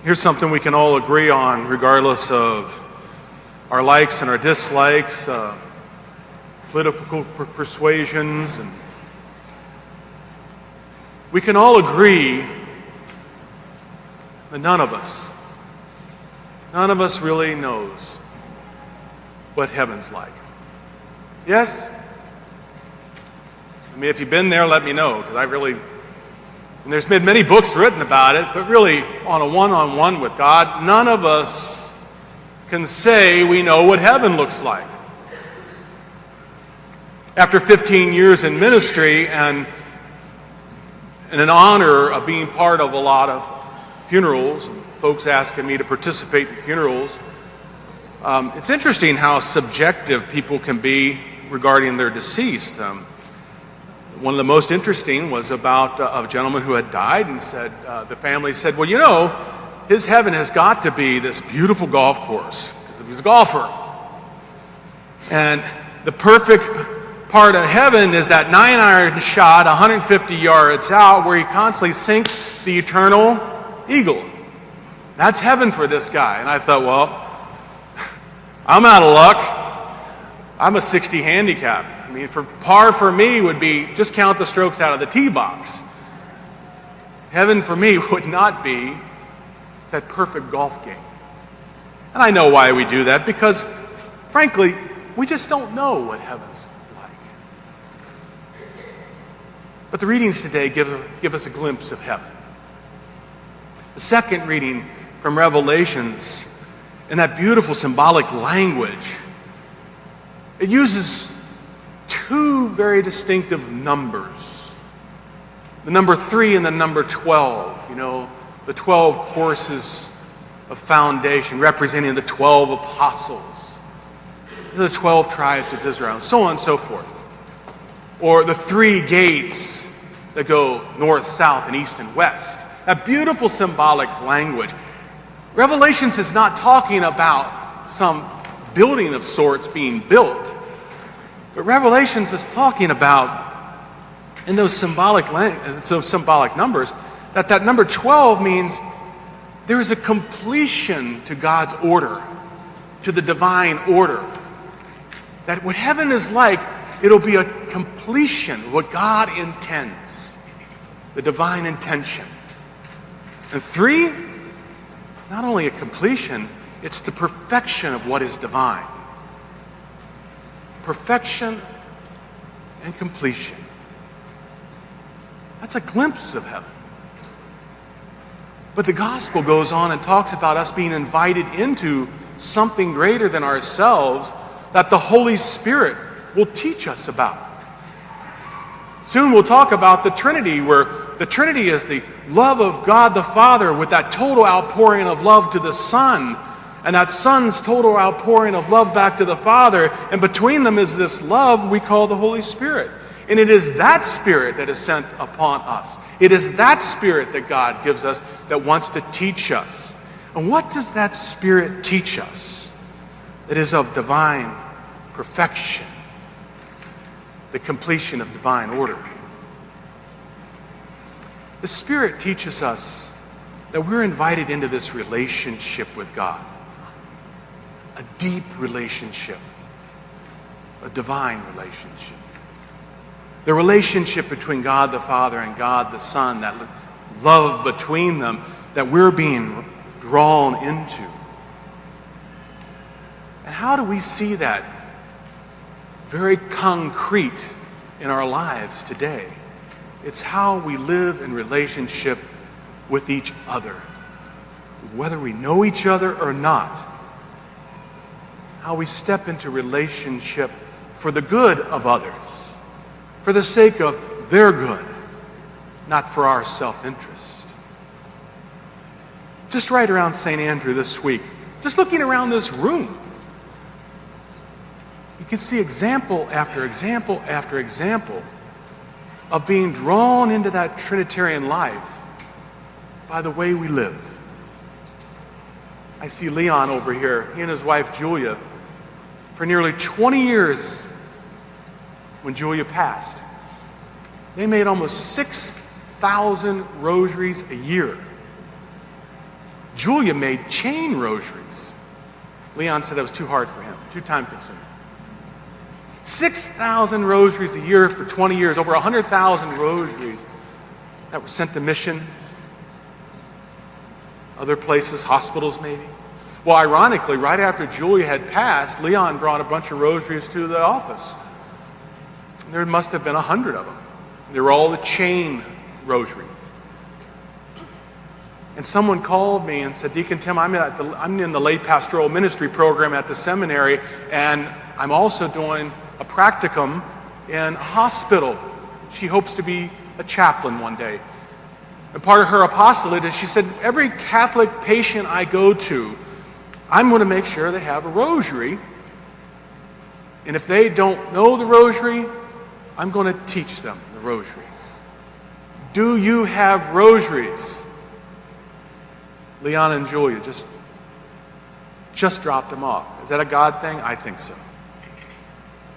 Here's something we can all agree on, regardless of our likes and our dislikes, political persuasions, and we can all agree that none of us really knows what heaven's like. Yes? I mean, if you've been there, let me know, because and there's been many books written about it, but really, on a one-on-one with God, none of us can say we know what heaven looks like. After 15 years in ministry and an honor of being part of a lot of funerals, and folks asking me to participate in funerals, it's interesting how subjective people can be regarding their deceased. One of the most interesting was about a gentleman who had died, and said, the family said, well, you know, his heaven has got to be this beautiful golf course, because he was a golfer. And the perfect part of heaven is that 9-iron shot 150 yards out where he constantly sinks the eternal eagle. That's heaven for this guy. And I thought, well, I'm out of luck. I'm a 60 handicap. I mean, par for me would be just count the strokes out of the tee box. Heaven for me would not be that perfect golf game. And I know why we do that, because, frankly, we just don't know what heaven's like. But the readings today give us a glimpse of heaven. The second reading from Revelations, in that beautiful symbolic language, it uses two very distinctive numbers. The number 3 and the number 12. You know, the 12 courses of foundation representing the 12 apostles, the 12 tribes of Israel, and so on and so forth. Or the 3 gates that go north, south, and east and west. That beautiful symbolic language. Revelations is not talking about some building of sorts being built. But Revelations is talking about, in those symbolic numbers, that number 12 means there is a completion to God's order, to the divine order. That what heaven is like, it'll be a completion of what God intends, the divine intention. And 3, it's not only a completion, it's the perfection of what is divine. Perfection and completion. That's a glimpse of heaven. But the gospel goes on and talks about us being invited into something greater than ourselves that the Holy Spirit will teach us about. Soon we'll talk about the Trinity, where the Trinity is the love of God the Father with that total outpouring of love to the Son, and that Son's total outpouring of love back to the Father, and between them is this love we call the Holy Spirit. And it is that Spirit that is sent upon us. It is that Spirit that God gives us that wants to teach us. And what does that Spirit teach us? It is of divine perfection, the completion of divine order. The Spirit teaches us that we're invited into this relationship with God. A deep relationship, a divine relationship. The relationship between God the Father and God the Son, that love between them that we're being drawn into. And how do we see that very concrete in our lives today? It's how we live in relationship with each other, whether we know each other or not. How we step into relationship for the good of others, for the sake of their good, not for our self-interest. Just right around St. Andrew this week, just looking around this room, you can see example after example after example of being drawn into that Trinitarian life by the way we live. I see Leon over here, he and his wife Julia, for nearly 20 years when Julia passed. They made almost 6,000 rosaries a year. Julia made chain rosaries. Leon said that was too hard for him, too time-consuming. 6,000 rosaries a year for 20 years, over 100,000 rosaries that were sent to missions, other places, hospitals maybe. Well, ironically, right after Julia had passed, Leon brought a bunch of rosaries to the office. There must have been 100 of them. They were all the chain rosaries. And someone called me and said, Deacon Tim, I'm in the lay pastoral ministry program at the seminary, and I'm also doing a practicum in a hospital. She hopes to be a chaplain one day. And part of her apostolate is she said, every Catholic patient I go to, I'm going to make sure they have a rosary. And if they don't know the rosary, I'm going to teach them the rosary. Do you have rosaries? Leon and Julia just dropped them off. Is that a God thing? I think so.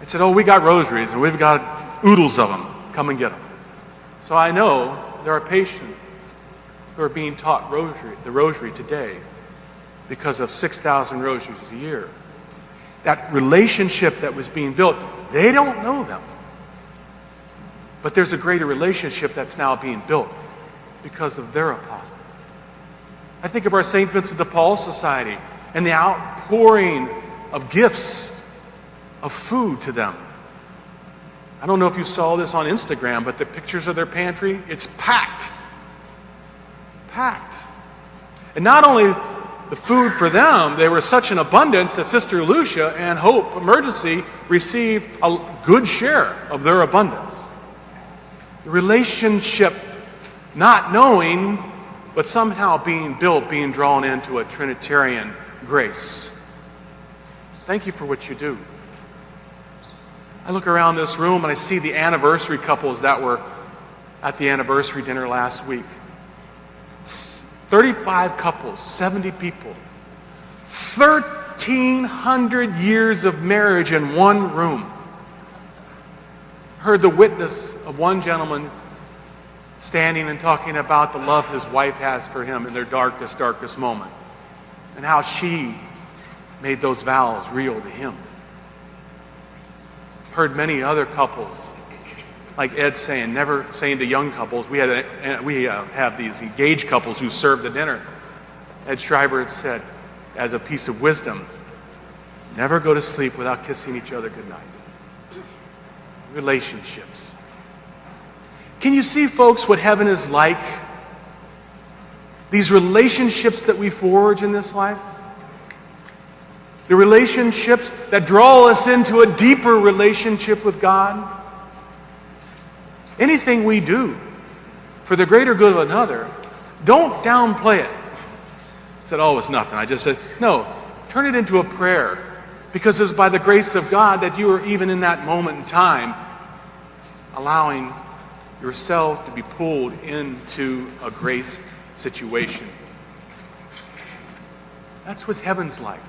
I said, we got rosaries and we've got oodles of them. Come and get them. So I know there are patients who are being taught the rosary today because of 6,000 rosaries a year. That relationship that was being built, they don't know them. But there's a greater relationship that's now being built because of their apostle. I think of our St. Vincent de Paul Society and the outpouring of gifts, of food to them. I don't know if you saw this on Instagram, but the pictures of their pantry, it's packed. Packed. And not only the food for them, they were such an abundance that Sister Lucia and Hope Emergency received a good share of their abundance. The relationship, not knowing, but somehow being built, being drawn into a Trinitarian grace. Thank you for what you do. I look around this room and I see the anniversary couples that were at the anniversary dinner last week. 35 couples, 70 people. 1,300 years of marriage in one room. Heard the witness of one gentleman standing and talking about the love his wife has for him in their darkest moment. And how she made those vows real to him. Heard many other couples, like Ed saying, never saying to young couples, we have these engaged couples who serve the dinner. Ed Schreiber had said, as a piece of wisdom, never go to sleep without kissing each other goodnight. Relationships. Can you see, folks, what heaven is like? These relationships that we forge in this life? The relationships that draw us into a deeper relationship with God. Anything we do for the greater good of another, don't downplay it. Said, it's nothing. I just said, no, turn it into a prayer. Because it's by the grace of God that you are even in that moment in time allowing yourself to be pulled into a grace situation. That's what heaven's like.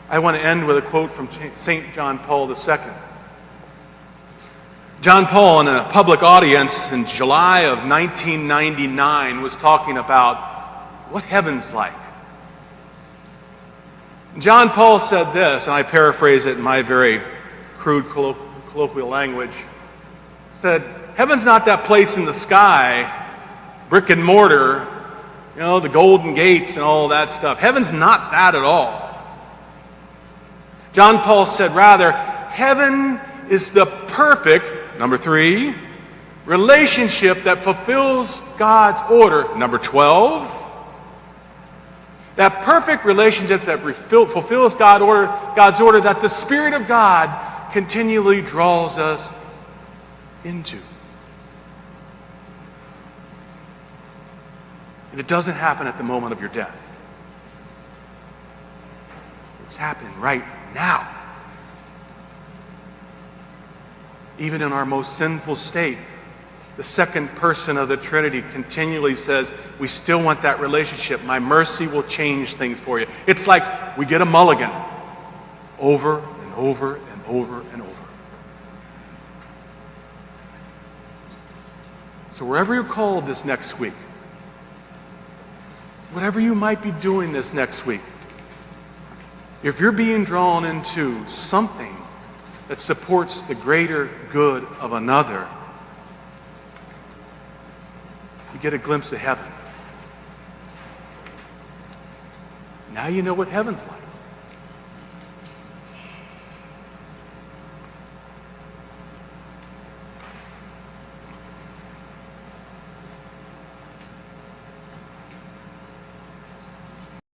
I want to end with a quote from St. John Paul II. John Paul, in a public audience in July of 1999, was talking about what heaven's like. John Paul said this, and I paraphrase it in my very crude colloquial language. Said, heaven's not that place in the sky, brick and mortar, the golden gates and all that stuff. Heaven's not that at all. John Paul said, rather, heaven is the perfect, number 3, relationship that fulfills God's order, number 12. That perfect relationship that fulfills God's order that the Spirit of God continually draws us into. And it doesn't happen at the moment of your death. It's happening right now. Even in our most sinful state, the second person of the Trinity continually says, we still want that relationship. My mercy will change things for you. It's like we get a mulligan over and over and over and over. So wherever you're called this next week, whatever you might be doing this next week, if you're being drawn into something that supports the greater good of another, you get a glimpse of heaven. Now you know what heaven's like.